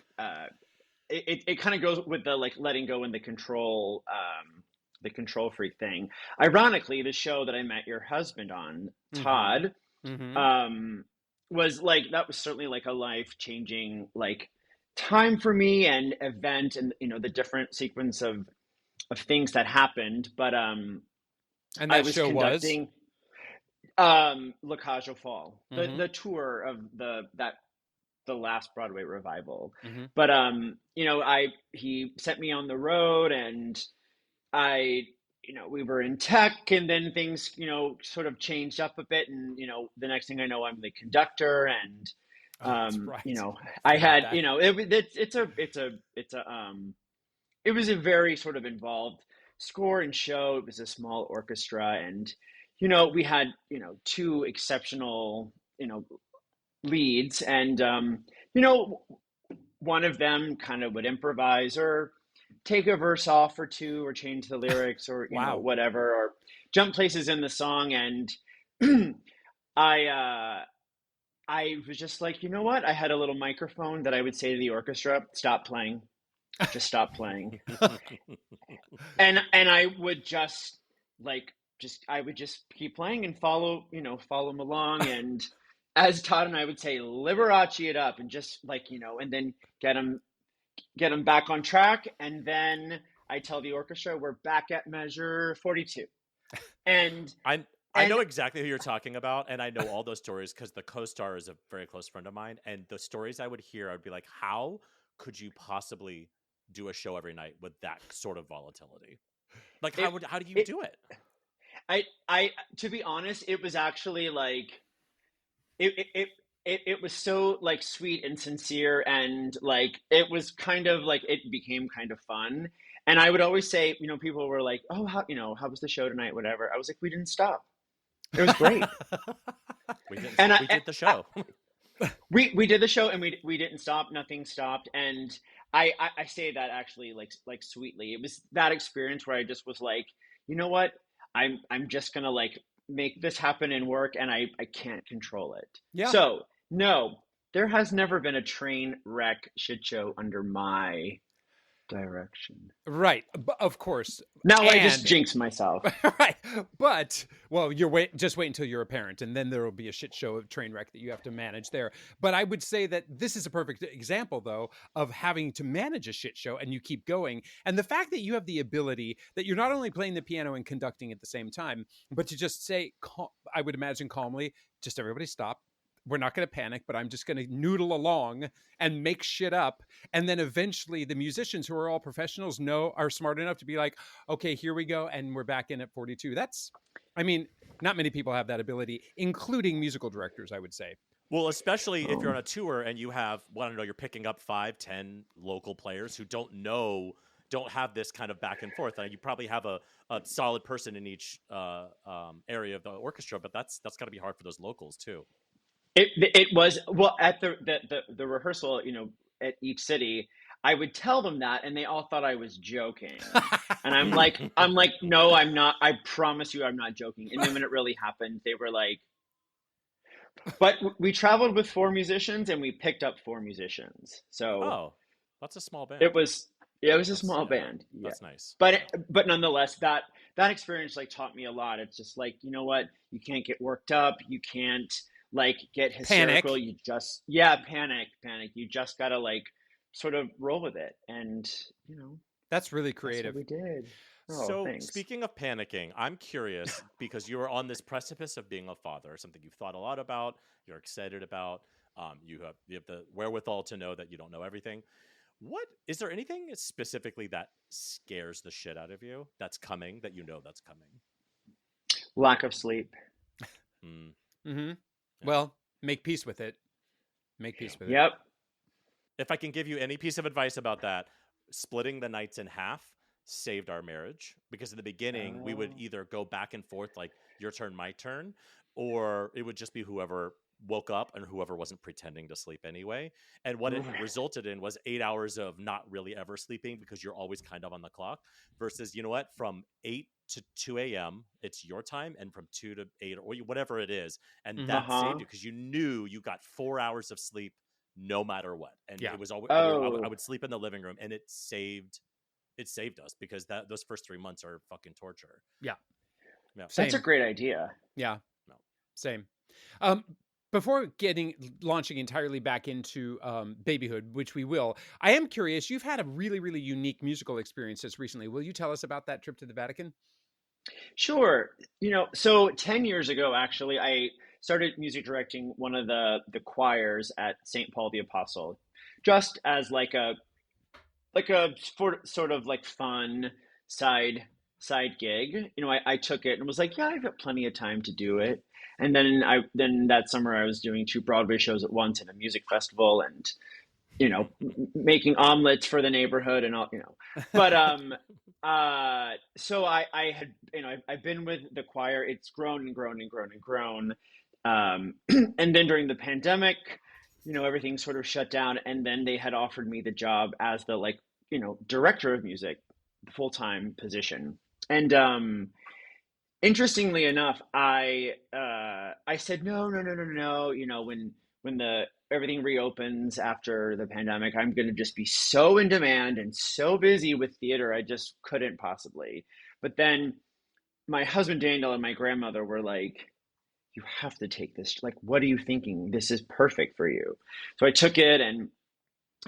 it kind of goes with the like letting go and the control freak thing. Ironically, the show that I met your husband on, Todd, was like, that was certainly like a life-changing like time for me and event, and the different sequence of things that happened. But And I that was show was? conducting La Cage aux Folles, the tour of the last Broadway revival. But he sent me on the road, and we were in tech, and then things sort of changed up a bit, and the next thing I know, I'm the conductor, and that's right. I had that. it was a very sort of involved score and show. It was a small orchestra, and we had two exceptional leads, and one of them kind of would improvise or take a verse off or two or change the lyrics or Wow. whatever, or jump places in the song. And I was just like, you know what? I had a little microphone that I would say to the orchestra, stop playing, just stop playing. and I would just I would just keep playing and follow them along. And as Todd and I would say, Liberace it up, and just and then get them back on track. And then I tell the orchestra, we're back at measure 42. And I know exactly who you're talking about, and I know all those stories because the co-star is a very close friend of mine. And the stories I would hear, I'd be like, how could you possibly do a show every night with that sort of volatility? Like, how do you do it? I to be honest, it was actually like it was so like sweet and sincere, and like it was kind of like, it became kind of fun. And I would always say, people were like, oh, how was the show tonight, whatever. I was like, we didn't stop. It was great. we did the show. We did the show, and we didn't stop. Nothing stopped. And I say that actually like sweetly. It was that experience where I just was like, you know what? I'm just gonna like make this happen and work, and I can't control it. Yeah. So no, there has never been a train wreck shit show under my direction. Right. Of course. Now I just jinxed myself. Right. But, well, just wait until you're a parent, and then there will be a shit show of train wreck that you have to manage there. But I would say that this is a perfect example, though, of having to manage a shit show and you keep going. And the fact that you have the ability that you're not only playing the piano and conducting at the same time, but to just say, I would imagine calmly, just everybody stop. We're not going to panic, but I'm just going to noodle along and make shit up. And then eventually the musicians, who are all professionals, are smart enough to be like, okay, here we go. And we're back in at 42. Not many people have that ability, including musical directors, I would say. Well, especially if you're on a tour and you have, you're picking up 5-10 local players who don't have this kind of back and forth. You probably have a solid person in each area of the orchestra, but that's got to be hard for those locals too. It was, well, at the rehearsal, at each city, I would tell them that, and they all thought I was joking. And I'm like, no, I'm not. I promise you, I'm not joking. And then when it really happened, they were like, but we traveled with 4 musicians, and we picked up 4 musicians. So that's a small band. It was a small band. Yeah. That's nice. But nonetheless, that experience taught me a lot. It's just you know what? You can't get worked up. You can't get hysterical. Panic. You just panic. You just gotta sort of roll with it, and that's really creative. That's what we did. Thanks. Speaking of panicking, I'm curious because you're on this precipice of being a father, something you've thought a lot about, you're excited about. You have the wherewithal to know that you don't know everything. What is there anything specifically that scares the shit out of you that's coming, that that's coming? Lack of sleep. Mm-hmm. Well, make peace with it. Yep. If I can give you any piece of advice about that, splitting the nights in half saved our marriage, because in the beginning we would either go back and forth, your turn, my turn, or it would just be whoever woke up and whoever wasn't pretending to sleep anyway. And what it resulted in was 8 hours of not really ever sleeping, because you're always kind of on the clock, versus, from 8 to 2 a.m. it's your time, and from 2 to 8 or whatever it is. And that saved you, because you knew you got 4 hours of sleep no matter what. And it was always, I would sleep in the living room, and it saved us, because those first 3 months are fucking torture. Yeah. That's a great idea. Yeah. No. Same. Before launching entirely back into babyhood, which we will, I am curious, you've had a really, really unique musical experience just recently. Will you tell us about that trip to the Vatican? Sure. So 10 years ago, actually, I started music directing one of the choirs at St. Paul the Apostle, just as a sort of fun side gig. I took it and was like, yeah, I've got plenty of time to do it. And then that summer I was doing 2 Broadway shows at once and a music festival, and making omelets for the neighborhood and all, But so I had I've been with the choir. It's grown and grown and grown and grown. And then during the pandemic, everything sort of shut down, and then they had offered me the job as the director of music, full-time position. And interestingly enough, I said no. When everything reopens after the pandemic, I'm going to just be so in demand and so busy with theater, I just couldn't possibly. But then my husband Daniel and my grandmother were like, you have to take this. What are you thinking? This is perfect for you. So I took it, and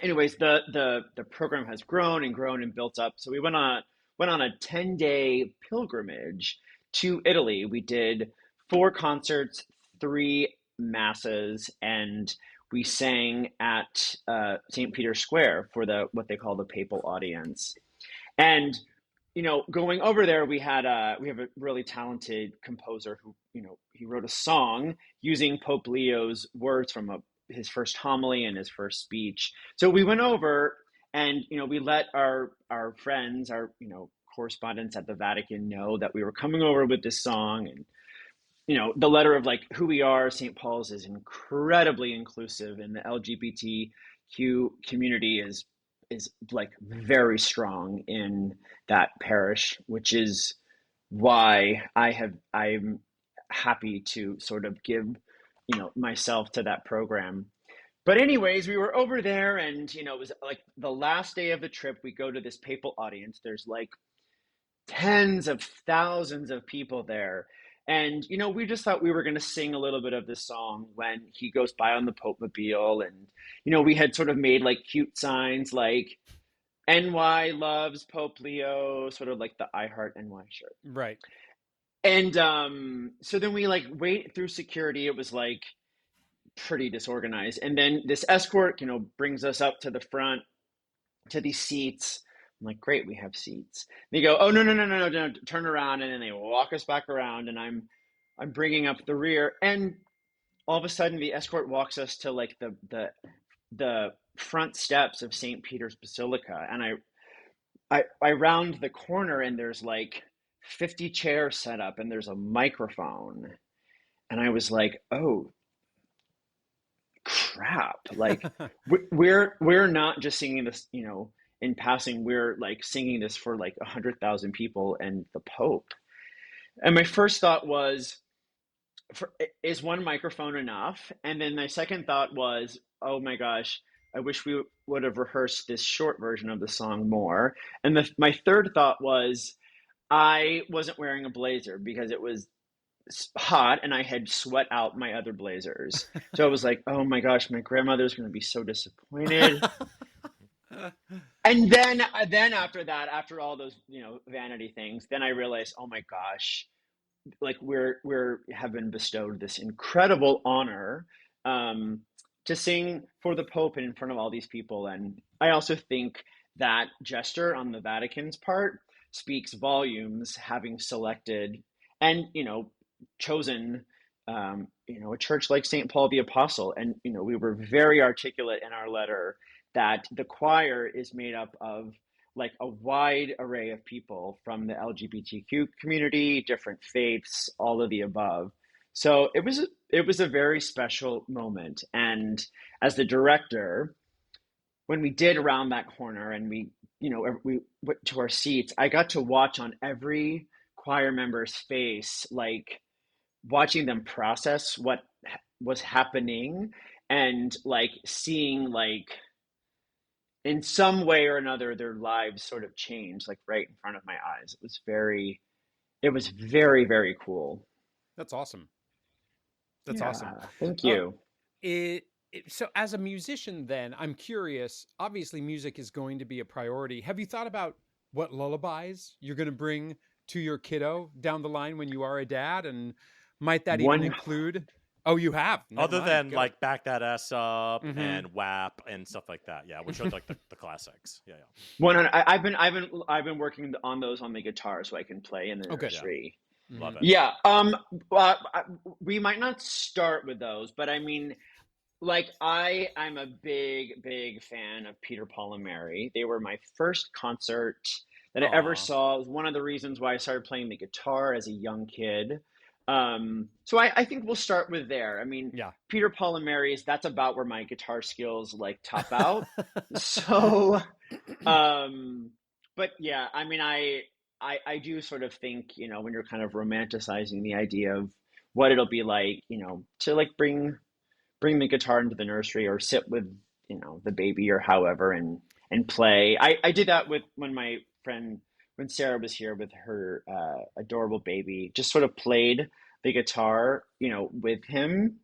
anyways, the program has grown and grown and built up. So we went on a 10-day pilgrimage to Italy. We did 4 concerts, 3 masses, and we sang at St. Peter's Square for what they call the papal audience. And going over there, we have a really talented composer who he wrote a song using Pope Leo's words from his first homily and his first speech. So we went over, and we let our friends, our correspondents at the Vatican, know that we were coming over with this song. And the letter of who we are. St. Paul's is incredibly inclusive, and the LGBTQ community is very strong in that parish, which is why I'm happy to sort of give myself to that program. But anyways, we were over there, and it was like the last day of the trip. We go to this papal audience. There's like tens of thousands of people there. And, we just thought we were going to sing a little bit of this song when he goes by on the Pope Mobile. And, we had sort of made like cute signs like NY loves Pope Leo, sort of like the I Heart NY shirt. Right. And so then we like wait through security. It was like pretty disorganized. And then this escort, brings us up to the front to these seats. I'm like, great, we have seats. They go, oh, no, turn around. And then they walk us back around, and I'm bringing up the rear. And all of a sudden the escort walks us to like the front steps of St. Peter's Basilica. And I round the corner, and there's like 50 chairs set up, and there's a microphone. And I was like, oh, crap. Like we're not just singing this, in passing. We're like singing this for like 100,000 people and the Pope. And my first thought was, is one microphone enough? And then my second thought was, oh my gosh, I wish we would have rehearsed this short version of the song more. And my third thought was, I wasn't wearing a blazer because it was hot and I had sweat out my other blazers. So I was like, oh my gosh, my grandmother's going to be so disappointed. And then after that, after all those, vanity things, then I realized, oh my gosh, like we're have been bestowed this incredible honor to sing for the Pope and in front of all these people. And I also think that gesture on the Vatican's part speaks volumes, having selected and, chosen, a church like St. Paul the Apostle. And, we were very articulate in our letter that the choir is made up of like a wide array of people from the LGBTQ community, different faiths, all of the above. So it was a very special moment. And as the director, when we did round that corner and we went to our seats, I got to watch on every choir member's face, like watching them process what was happening and like seeing like in some way or another their lives sort of change like right in front of my eyes. It was very, very cool. That's awesome. That's awesome. Thank you. So as a musician then, I'm curious, obviously music is going to be a priority. Have you thought about what lullabies you're going to bring to your kiddo down the line when you are a dad? And might that even include... Oh, you have? Other than like Back That Ass Up and WAP and stuff like that. Yeah, which are like the classics. Yeah. I've been working on those on the guitar so I can play in the nursery. Yeah. Love it. Yeah. We might not start with those, but I mean, like I'm a big fan of Peter, Paul, and Mary. They were my first concert that I ever saw. It was one of the reasons why I started playing the guitar as a young kid. So I think we'll start with there. I mean, Peter, Paul, and Mary's, that's about where my guitar skills like top out. So, but yeah, I mean, I do sort of think, when you're kind of romanticizing the idea of what it'll be like, to like bring the guitar into the nursery or sit with, the baby or however, and play. I did that when Sarah was here with her adorable baby, just sort of played the guitar, with him,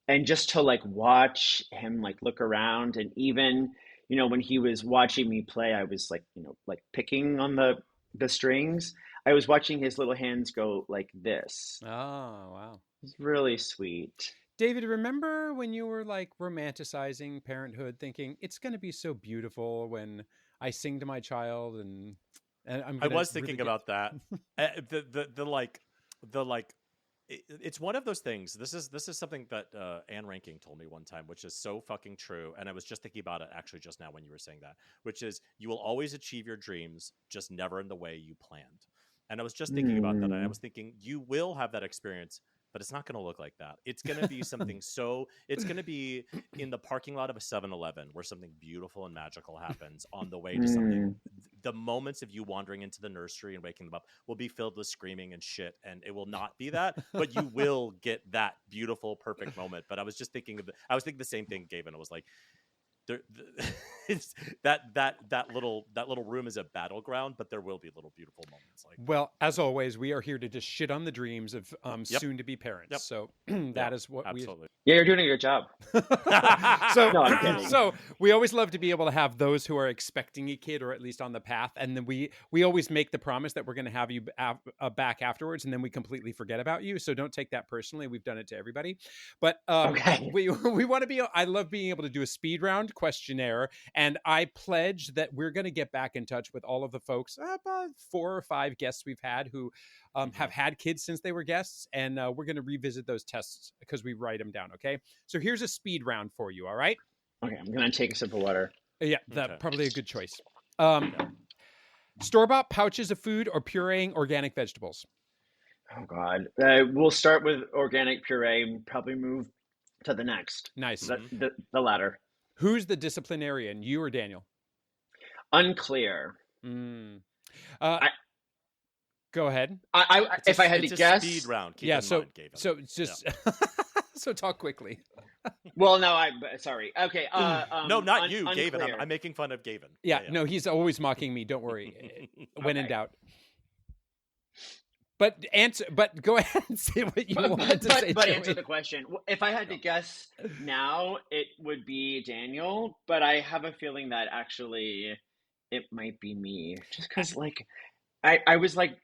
and just to like watch him like look around. And even, when he was watching me play, I was like, like picking on the strings. I was watching his little hands go like this. Oh, wow. It's really sweet. David, remember when you were like romanticizing parenthood, thinking it's going to be so beautiful when I sing to my child and I was thinking about that. It's one of those things. This is something that Anne Ranking told me one time, which is so fucking true. And I was just thinking about it actually just now when you were saying that, which is you will always achieve your dreams, just never in the way you planned. And I was just thinking about that. And I was thinking you will have that experience but it's not going to look like that. It's going to be something it's going to be in the parking lot of a 7-Eleven where something beautiful and magical happens on the way to something. The moments of you wandering into the nursery and waking them up will be filled with screaming and shit, and it will not be that, but you will get that beautiful, perfect moment. But I was just thinking the same thing, Gavin. I was like, it's that little room is a battleground, but there will be little beautiful moments. Like, well, as always, we are here to just shit on the dreams of soon to be parents. Yep. So that is what absolutely. Yeah, you're doing a good job. So, No, I'm kidding. So we always love to be able to have those who are expecting a kid, or at least on the path, and then we always make the promise that we're going to have you back afterwards, and then we completely forget about you. So don't take that personally. We've done it to everybody, but Okay. we want to be. I love being able to do a speed round questionnaire, and I pledge that we're going to get back in touch with all of the folks, about 4 or 5 guests we've had who have had kids since they were guests, and we're going to revisit those tests because we write them down. Okay, so here's a speed round for you. All right. Okay, I'm gonna take a sip of water. Yeah, probably a good choice. Store-bought pouches of food or pureeing organic vegetables? Oh God, we'll start with organic puree and probably move to the next. Nice. The latter. Who's the disciplinarian, you or Daniel? Unclear. Go ahead. If I had to guess, speed round. Keep Yeah. in So mind, Gavin. so it's just so talk quickly. well, no, sorry. Okay. No, not you, Gavin. unclear. I'm making fun of Gavin. Yeah. No, he's always mocking me. Don't worry. When in Okay. doubt. But go ahead and say what you wanted to say. But Joey. answer the question. If I had to guess now, it would be Daniel. But I have a feeling that actually it might be me, just because like I was like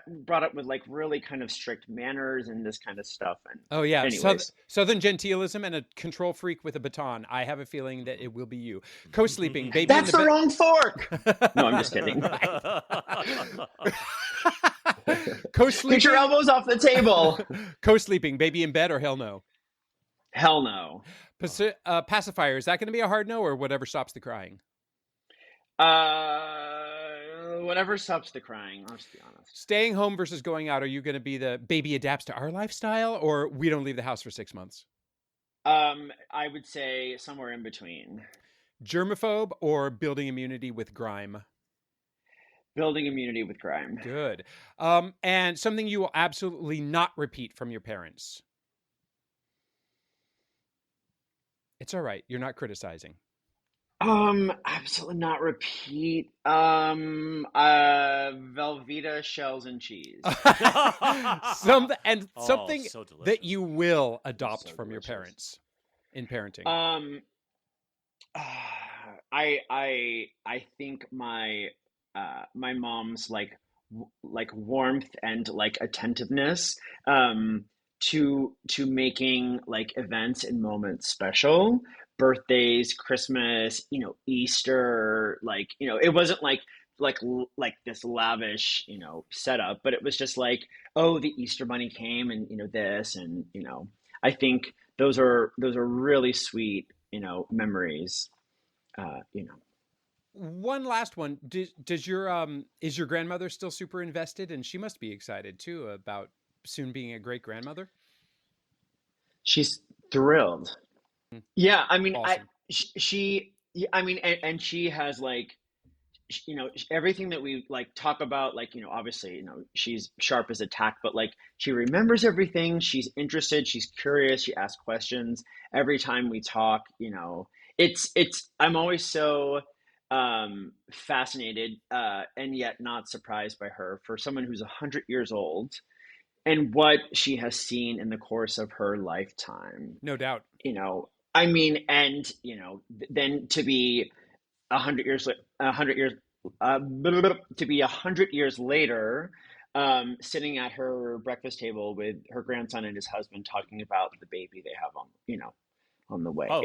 brought up with like really kind of strict manners and this kind of stuff. And Oh yeah, anyways. Southern genteelism and a control freak with a baton. I have a feeling that it will be you. Co-sleeping, baby. That's in the wrong fork. No, I'm just kidding. Co-sleeping. Get your elbows off the table. Co-sleeping, baby in bed, or hell no? Hell no. Pacifier, is that going to be a hard no, or whatever stops the crying? Whatever stops the crying. I'll just be honest. Staying home versus going out. Are you going to be the baby adapts to our lifestyle, or we don't leave the house for 6 months? I would say somewhere in between. Germaphobe or building immunity with grime? Building immunity with grime. Good. And something you will absolutely not repeat from your parents. It's all right. You're not criticizing. Absolutely not repeat. Velveeta shells and cheese. Something so delicious. that you will adopt So from your delicious. parents in parenting. I think my mom's like warmth and like attentiveness to making like events and moments special. Birthdays, Christmas, Easter, it wasn't like this lavish, setup, but it was just like, oh, the Easter bunny came and this, and I think those are really sweet, memories. One last one. Does your is your grandmother still super invested? And she must be excited too about soon being a great grandmother. She's thrilled. Yeah, I mean, Awesome. she has like, everything that we like talk about, like, obviously, she's sharp as a tack, but like she remembers everything. She's interested. She's curious. She asks questions every time we talk. I'm always so fascinated and yet not surprised by her, for someone who's 100 years old, and what she has seen in the course of her lifetime. No doubt. I mean, and then to be 100 years later, sitting at her breakfast table with her grandson and his husband, talking about the baby they have on the way. Oh,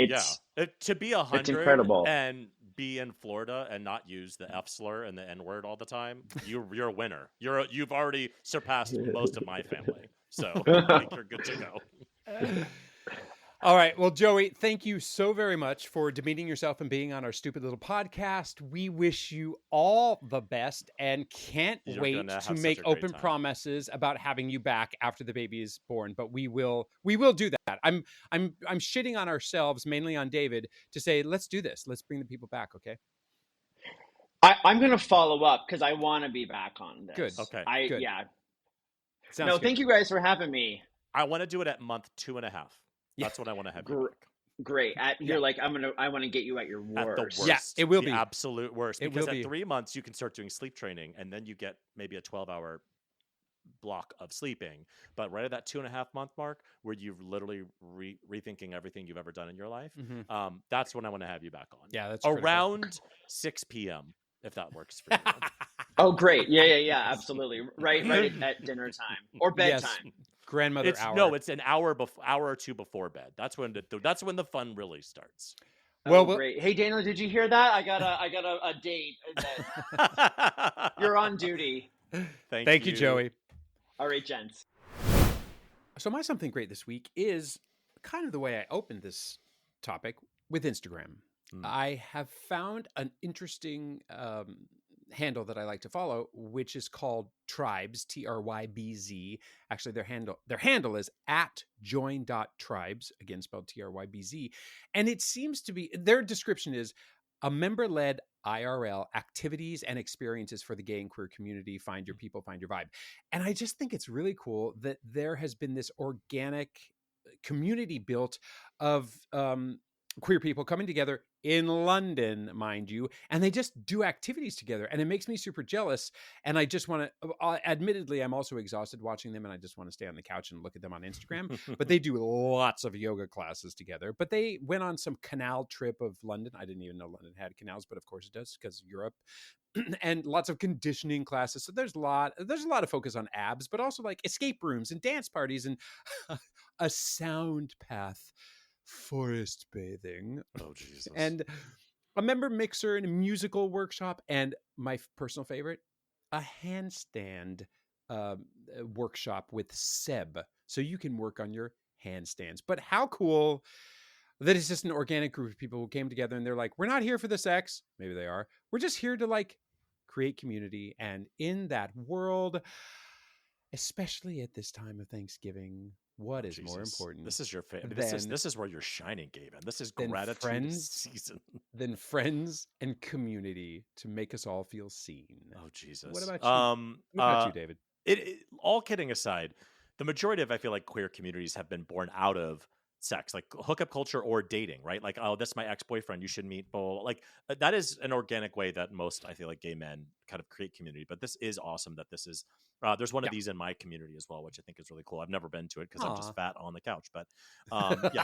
to be 100 it's incredible. And be in Florida and not use the F slur and the N word all the time, you're a winner. You've already surpassed most of my family, so I think you're good to go. All right. Well, Joey, thank you so very much for demeaning yourself and being on our stupid little podcast. We wish you all the best and can't You're wait gonna to have make such a great open time. promises about having you back after the baby is born. But we will do that. I'm shitting on ourselves, mainly on David, to say let's do this. Let's bring the people back. Okay. I'm going to follow up because I want to be back on this. Good. Okay. Good. Yeah. Sounds good. Thank you guys for having me. I want to do it at month 2.5. Yeah. That's what I want to have you back. Great. You're like, I want to get you at your worst. At the worst. Yeah, it will the be. absolute worst. It Because will at be. 3 months, you can start doing sleep training, and then you get maybe a 12-hour block of sleeping. But right at that 2.5 month mark, where you've literally rethinking everything you've ever done in your life, that's when I want to have you back on. Yeah, that's around 6 p.m. if that works for you. Oh, great. Yeah, absolutely. Right at dinner time or bedtime. Yes. Grandmother hour. No, it's an hour or two before bed. That's when the fun really starts. Well, great. Hey, Daniel, did you hear that? I got a date. You're on duty. Thank you, Joey. All right, gents. So my something great this week is kind of the way I opened this topic with Instagram. I have found an interesting handle that I like to follow, which is called Tribes, TRYBZ. Actually, their handle is @join.tribes, again spelled TRYBZ. And it seems to be, their description is a member-led IRL activities and experiences for the gay and queer community. Find your people, find your vibe. And I just think it's really cool that there has been this organic community built of queer people coming together in London, mind you, and they just do activities together, and it makes me super jealous. And I just want to, admittedly, I'm also exhausted watching them, and I just want to stay on the couch and look at them on Instagram. But they do lots of yoga classes together. But they went on some canal trip of London. I didn't even know London had canals, but of course it does because Europe. And lots of conditioning classes. So there's a lot of focus on abs, but also like escape rooms and dance parties and a sound path. Forest bathing. Oh, Jesus. And a member mixer and a musical workshop. And my personal favorite, a handstand workshop with Seb. So you can work on your handstands. But how cool that it's just an organic group of people who came together and they're like, we're not here for the sex. Maybe they are. We're just here to like create community. And in that world, especially at this time of Thanksgiving, what is more important? This is your favorite. This is where you're shining, Gavin. This is gratitude season. Than friends and community to make us all feel seen. Oh, Jesus. What about you? What about you, David? All kidding aside, the majority of, I feel like, queer communities have been born out of sex, like hookup culture or dating, right? Like, oh, that's my ex-boyfriend, you should meet, blah, blah, blah. Like that is an organic way that most, I feel like, gay men kind of create community. But this is awesome that this is there's one of these in my community as well, which I think is really cool. I've never been to it because I'm just fat on the couch, but yeah.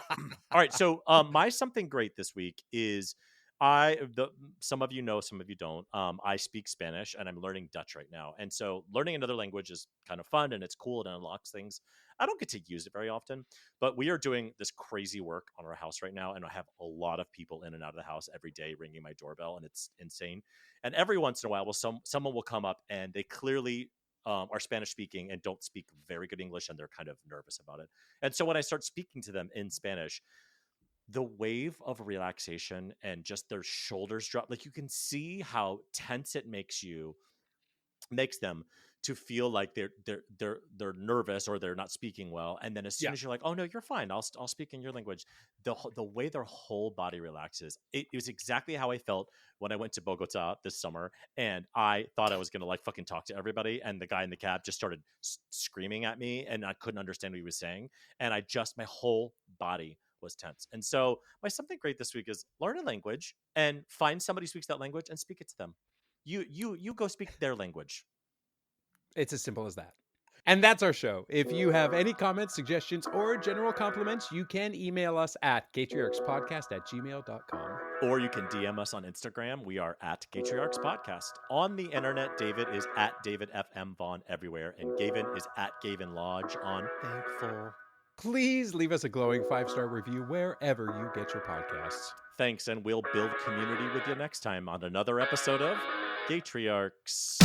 All right, so my something great this week is some of you know, some of you don't. I speak Spanish and I'm learning Dutch right now. And so learning another language is kind of fun and it's cool and it unlocks things. I don't get to use it very often, but we are doing this crazy work on our house right now. And I have a lot of people in and out of the house every day ringing my doorbell, and it's insane. And every once in a while, someone will come up and they clearly are Spanish speaking and don't speak very good English, and they're kind of nervous about it. And so when I start speaking to them in Spanish, the wave of relaxation and just their shoulders drop, like you can see how tense it makes them to feel like they're nervous or they're not speaking well. And then as soon as you're like, oh no, you're fine, I'll speak in your language, the way their whole body relaxes. It was exactly how I felt when I went to Bogota this summer, and I thought I was gonna like fucking talk to everybody, and the guy in the cab just started screaming at me and I couldn't understand what he was saying, and my whole body was tense. And so my something great this week is learn a language and find somebody who speaks that language and speak it to them. You go speak their language. It's as simple as that. And that's our show. If you have any comments, suggestions, or general compliments, you can email us at GaytriarchsPodcast@gmail.com. Or you can DM us on Instagram. We are at GaytriarchsPodcast. On the internet, David is at David FM Vaughn everywhere, and Gavin is at Gavin Lodge on Thankful. Please leave us a glowing 5-star review wherever you get your podcasts. Thanks, and we'll build community with you next time on another episode of Gaytriarchs.